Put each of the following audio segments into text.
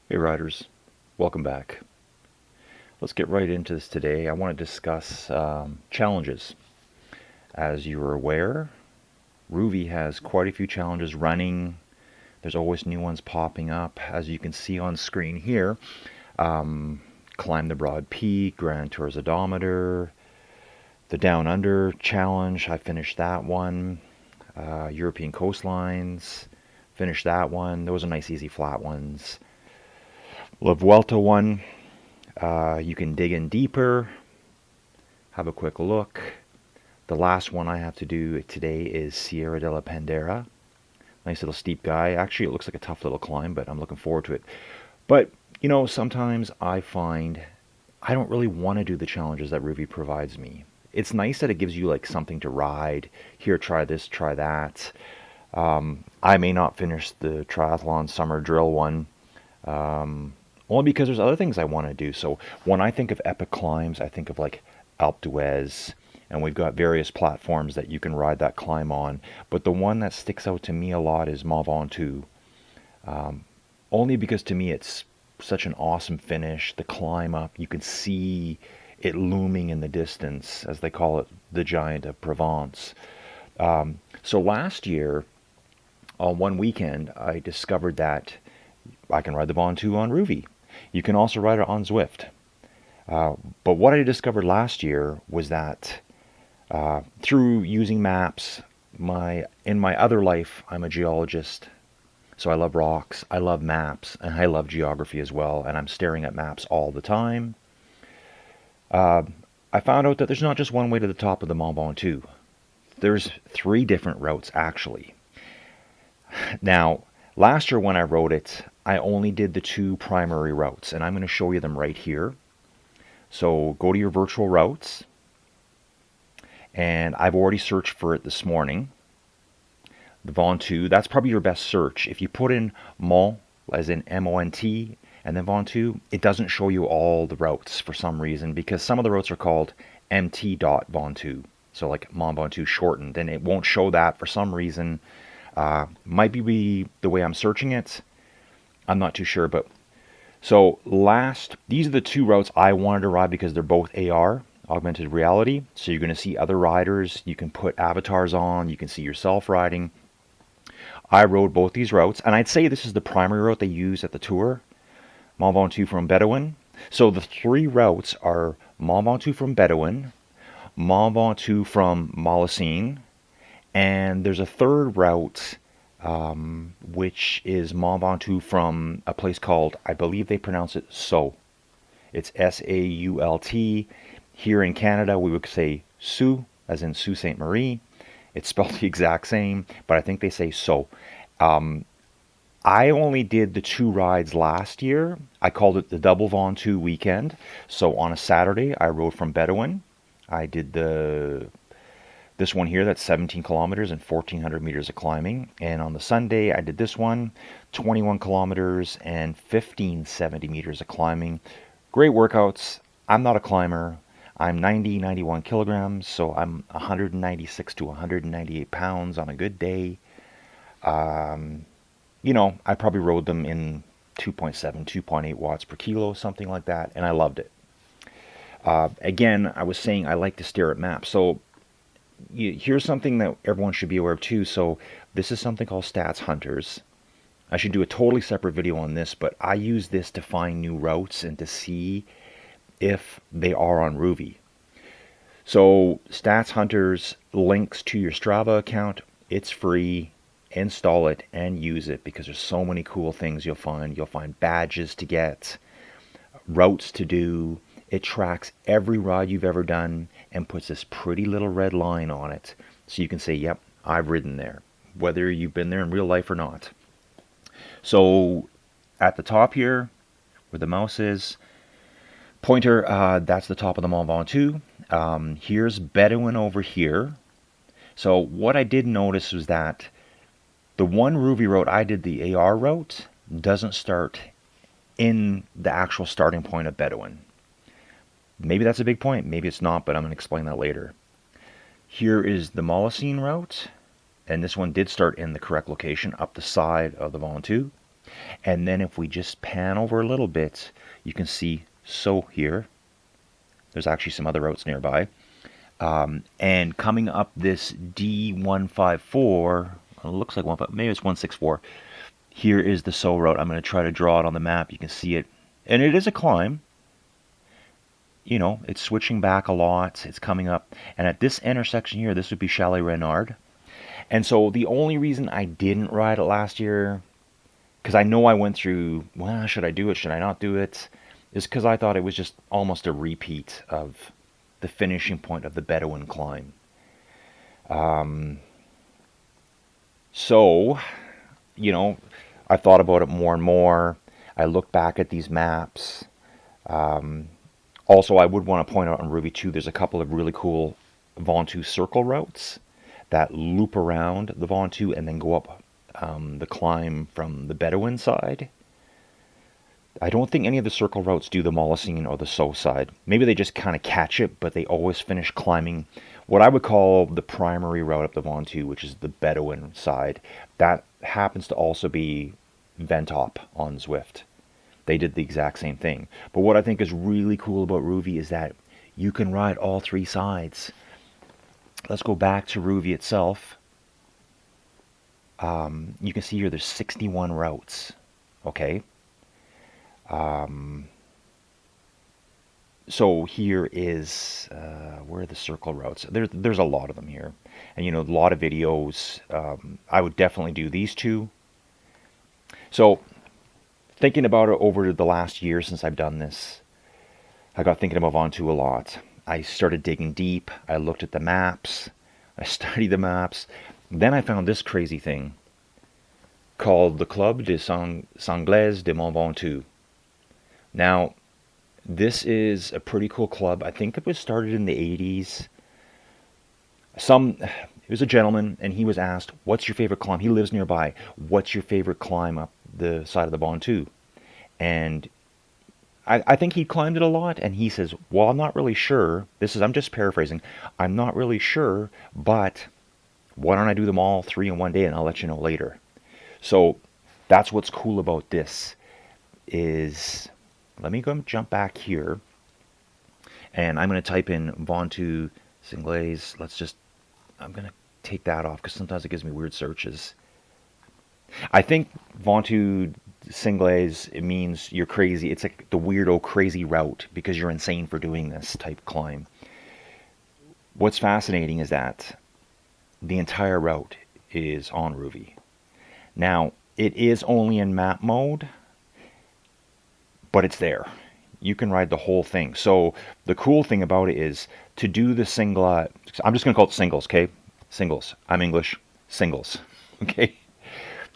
Hey riders, welcome back. Let's get right into this today. I want to discuss challenges. As you're aware, Rouvy has quite a few challenges running. There's always new ones popping up. As you can see on screen here, Climb the Broad Peak, Grand Tours Odometer, the Down Under Challenge, I finished that one. European Coastlines, finished that one. Those are nice, easy, flat ones. La Vuelta one, you can dig in deeper, have a quick look. The last one I have to do today is Sierra de la Pandera. Nice little steep guy. Actually, it looks like a tough little climb, but I'm looking forward to it. But, sometimes I find I don't really want to do the challenges that Rouvy provides me. It's nice that it gives you like something to ride. Here, try this, try that. I may not finish the triathlon summer drill one. Only because there's other things I want to do. So when I think of epic climbs, I think of like Alpe d'Huez, and we've got various platforms that you can ride that climb on. But the one that sticks out to me a lot is Mont Ventoux. Only because to me it's such an awesome finish. The climb up, you can see it looming in the distance, as they call it, the Giant of Provence. So last year, on one weekend, I discovered that I can ride the Ventoux on Rouvy. You can also ride it on Zwift. But what I discovered last year was that through using maps, in my other life, I'm a geologist. So I love rocks, I love maps, and I love geography as well. And I'm staring at maps all the time. I found out that there's not just one way to the top of the Mont Ventoux. There's 3 different routes actually. Now, last year when I wrote it, I only did the 2 primary routes, and I'm going to show you them right here. So go to your virtual routes, and I've already searched for it this morning. The Ventoux, that's probably your best search. If you put in Mont, as in M-O-N-T, and then Ventoux, it doesn't show you all the routes for some reason, because some of the routes are called MT.Ventoux, so like Mont Ventoux shortened, and it won't show that for some reason. Might be the way I'm searching it. I'm not too sure, but so these are the 2 routes I wanted to ride because they're both AR, augmented reality. So you're going to see other riders. You can put avatars on. You can see yourself riding. I rode both these routes, and I'd say this is the primary route they use at the tour. Mont Ventoux from Bedouin. So the 3 routes are Mont Ventoux from Bedouin, Mont Ventoux from Molosine, and there's a 3rd route, which is Mont Ventoux from a place called, I believe they pronounce it Sault. It's S-A-U-L-T. Here in Canada, we would say Sault, as in Sault Ste. Marie. It's spelled the exact same, but I think they say Sault. I only did the 2 rides last year. I called it the Double Ventoux weekend. So on a Saturday, I rode from Bedouin. I did this one here, that's 17 kilometers and 1,400 meters of climbing. And on the Sunday, I did this one, 21 kilometers and 1,570 meters of climbing. Great workouts. I'm not a climber. I'm 91 kilograms, so I'm 196 to 198 pounds on a good day. I probably rode them in 2.7, 2.8 watts per kilo, something like that, and I loved it. Again, I was saying I like to stare at maps. So here's something that everyone should be aware of too. So this is something called Stats Hunters. I should do a totally separate video on this, but I use this to find new routes and to see if they are on Rouvy. So Stats Hunters links to your Strava account. It's free. Install it and use it because there's so many cool things you'll find. You'll find badges to get, routes to do. It tracks every ride you've ever done and puts this pretty little red line on it. So you can say, yep, I've ridden there, whether you've been there in real life or not. So at the top here, where the mouse is, pointer, that's the top of the Mont Ventoux. Here's Bedouin over here. So what I did notice was that the one Rouvy route I did, the AR route, doesn't start in the actual starting point of Bedouin. Maybe that's a big point, maybe it's not, but I'm going to explain that later. Here is the Molosine route, and this one did start in the correct location, up the side of the Ventoux. And then if we just pan over a little bit, you can see So here. There's actually some other routes nearby. And coming up this D154, it looks like one, but maybe it's 164. Here is the So route. I'm going to try to draw it on the map. You can see it. And it is a climb. You know, it's switching back a lot. It's coming up. And at this intersection here, this would be Chalet Renard. And so the only reason I didn't ride it last year, because I know I went through, well, should I do it? Should I not do it? Is because I thought it was just almost a repeat of the finishing point of the Bedouin climb. So, you know, I thought about it more and more. I looked back at these maps. Also, I would want to point out on Rouvy too, there's a couple of really cool Ventoux circle routes that loop around the Ventoux and then go up the climb from the Bedouin side. I don't think any of the circle routes do the Molosine or the So side. Maybe they just kind of catch it, but they always finish climbing what I would call the primary route up the Ventoux, which is the Bedouin side. That happens to also be Ventop on Zwift. They did the exact same thing. But what I think is really cool about Rouvy is that you can ride all three sides. Let's go back to Rouvy itself. You can see here there's 61 routes. Okay. So here is where are the circle routes? There's a lot of them here, and you know, a lot of videos. I would definitely do these two. So thinking about it over the last year since I've done this, I got thinking about Ventoux a lot. I started digging deep. I looked at the maps. I studied the maps. Then I found this crazy thing called the Club des Cinglés de Mont Ventoux. Now, this is a pretty cool club. I think it was started in the 80s. It was a gentleman, and he was asked, what's your favorite climb? He lives nearby. What's your favorite climb up the side of the Ventoux? And I think he climbed it a lot, and he says, well, I'm not really sure. I'm just paraphrasing. I'm not really sure, but why don't I do them all three in one day, and I'll let you know later. So that's what's cool about this is, let me go jump back here, and I'm going to type in Ventoux Cinglés. I'm going to take that off because sometimes it gives me weird searches. I think Ventoux Cinglés, it means you're crazy. It's like the weirdo crazy route because you're insane for doing this type climb. What's fascinating is that the entire route is on Rouvy. Now, it is only in map mode, but it's there. You can ride the whole thing. So the cool thing about it is to do the single, I'm just going to call it singles, okay? Singles. I'm English. Singles. Okay?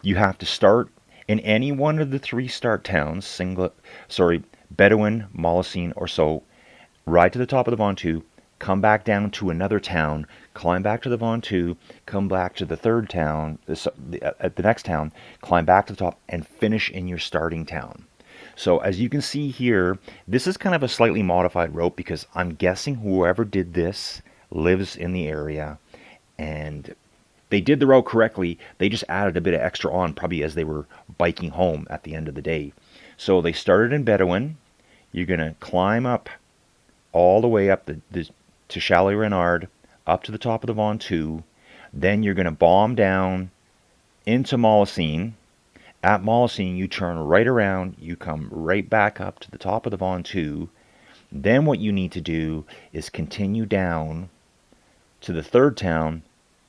You have to start in any one of the three start towns, Bedouin, Molosine, or So, ride to the top of the Ventoux, come back down to another town, climb back to the Ventoux, come back to the third town, at the next town, climb back to the top, and finish in your starting town. So as you can see here, this is kind of a slightly modified route because I'm guessing whoever did this lives in the area and they did the route correctly. They just added a bit of extra on probably as they were biking home at the end of the day. So they started in Bedouin. You're going to climb up all the way up to Chalet Renard, up to the top of the Ventoux. Then you're going to bomb down into Molosine. At Molosine, you turn right around, you come right back up to the top of the Ventoux. Then what you need to do is continue down to the third town,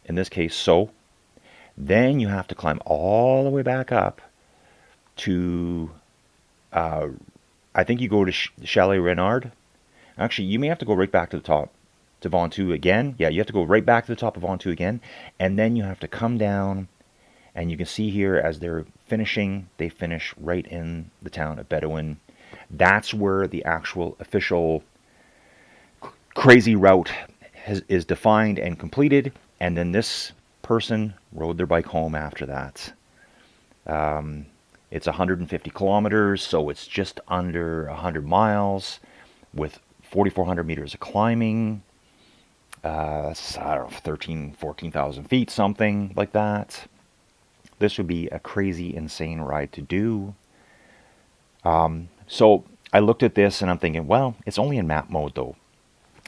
in this case, So. Then you have to climb all the way back up to, I think you go to Chalet Renard. Actually, you may have to go right back to the top, to Ventoux again. Yeah, you have to go right back to the top of Ventoux again. And then you have to come down, and you can see here as they're finishing, they finish right in the town of Bedouin. That's where the actual official crazy route is defined and completed. And then this person rode their bike home after that. It's 150 kilometers, so it's just under 100 miles with 4,400 meters of climbing. That's, I don't know, 14,000 feet, something like that. This would be a crazy, insane ride to do. So I looked at this and I'm thinking, well, it's only in map mode though.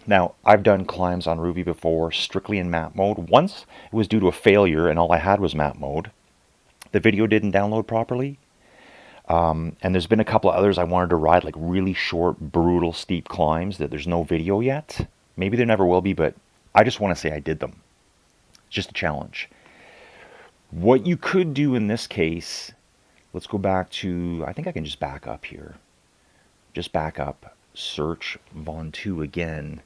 Now, I've done climbs on Rouvy before, strictly in map mode. Once it was due to a failure and all I had was map mode. The video didn't download properly. And there's been a couple of others I wanted to ride, like really short, brutal, steep climbs that there's no video yet. Maybe there never will be, but I just want to say I did them. It's just a challenge. What you could do in this case, let's go back to, I think I can just back up here. Just back up, search Mont Ventoux again.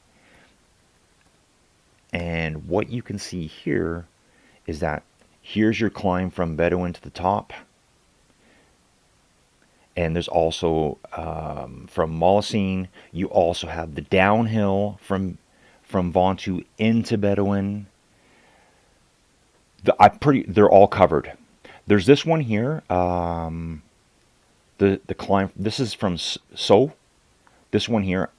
And what you can see here is that here's your climb from Bedouin to the top. And there's also, from Molosine, you also have the downhill from Ventoux into Bedouin. They're all covered. There's this one here, the climb, this is from So. This one here,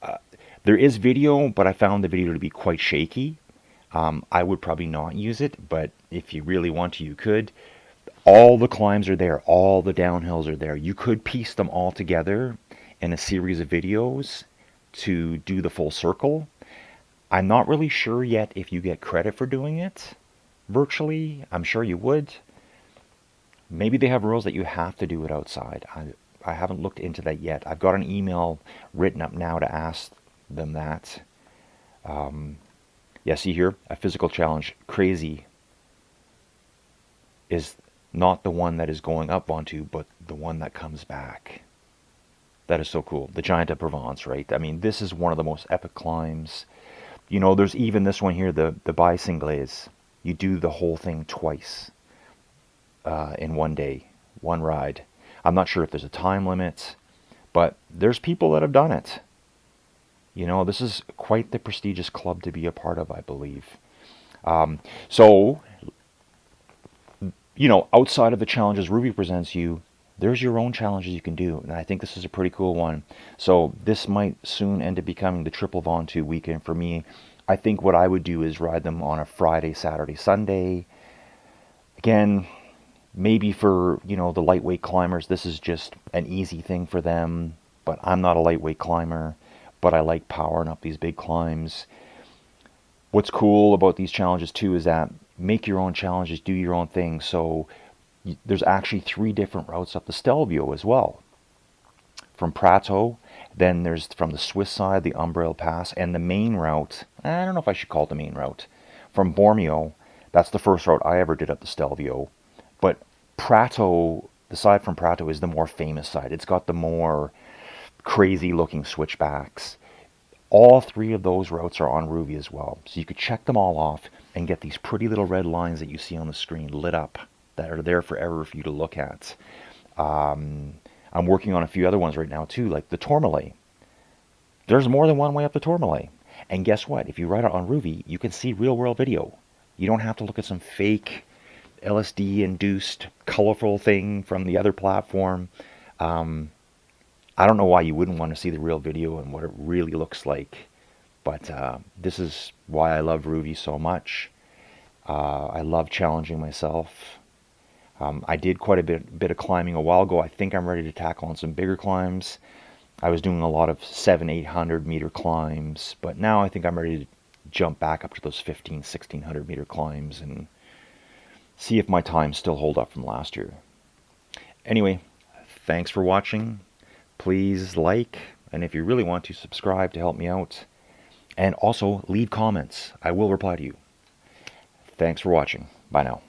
there is video, but I found the video to be quite shaky. I would probably not use it, but if you really want to, you could. All the climbs are there. All the downhills are there. You could piece them all together in a series of videos to do the full circle. I'm not really sure yet if you get credit for doing it virtually. I'm sure you would. Maybe they have rules that you have to do it outside. I haven't looked into that yet. I've got an email written up now to ask them that. Yeah, see here, a physical challenge. Crazy is not the one that is going up onto, but the one that comes back. That is so cool. The Giant of Provence, right? I mean, this is one of the most epic climbs. You know, there's even this one here, the Cinglés. You do the whole thing twice in one day, one ride. I'm not sure if there's a time limit, but there's people that have done it. You know, this is quite the prestigious club to be a part of, I believe. So, you know, outside of the challenges Rouvy presents you, there's your own challenges you can do. And I think this is a pretty cool one. So this might soon end up becoming the Triple Ventoux weekend for me. I think what I would do is ride them on a Friday, Saturday, Sunday. Again, maybe for, you know, the lightweight climbers, this is just an easy thing for them. But I'm not a lightweight climber, but I like powering up these big climbs. What's cool about these challenges too is that make your own challenges, do your own thing. So there's actually 3 different routes up the Stelvio as well. From Prato, then there's from the Swiss side, the Umbrail Pass, and the main route, I don't know if I should call it the main route, from Bormio. That's the first route I ever did up the Stelvio. But Prato, the side from Prato is the more famous side. It's got the more crazy looking switchbacks. All 3 of those routes are on Rouvy as well. So you could check them all off and get these pretty little red lines that you see on the screen lit up that are there forever for you to look at. I'm working on a few other ones right now too, like the Tourmalet. There's more than one way up the Tourmalet. And guess what? If you ride it on Rouvy, you can see real world video. You don't have to look at some fake LSD-induced colorful thing from the other platform. I don't know why you wouldn't want to see the real video and what it really looks like. But this is why I love Rouvy so much. I love challenging myself. I did quite a bit of climbing a while ago. I think I'm ready to tackle on some bigger climbs. I was doing a lot of 700-800 meter climbs, but now I think I'm ready to jump back up to those 1,500-1,600 meter climbs and see if my times still hold up from last year. Anyway, thanks for watching. Please like, and if you really want to, subscribe to help me out. And also leave comments. I will reply to you. Thanks for watching. Bye now.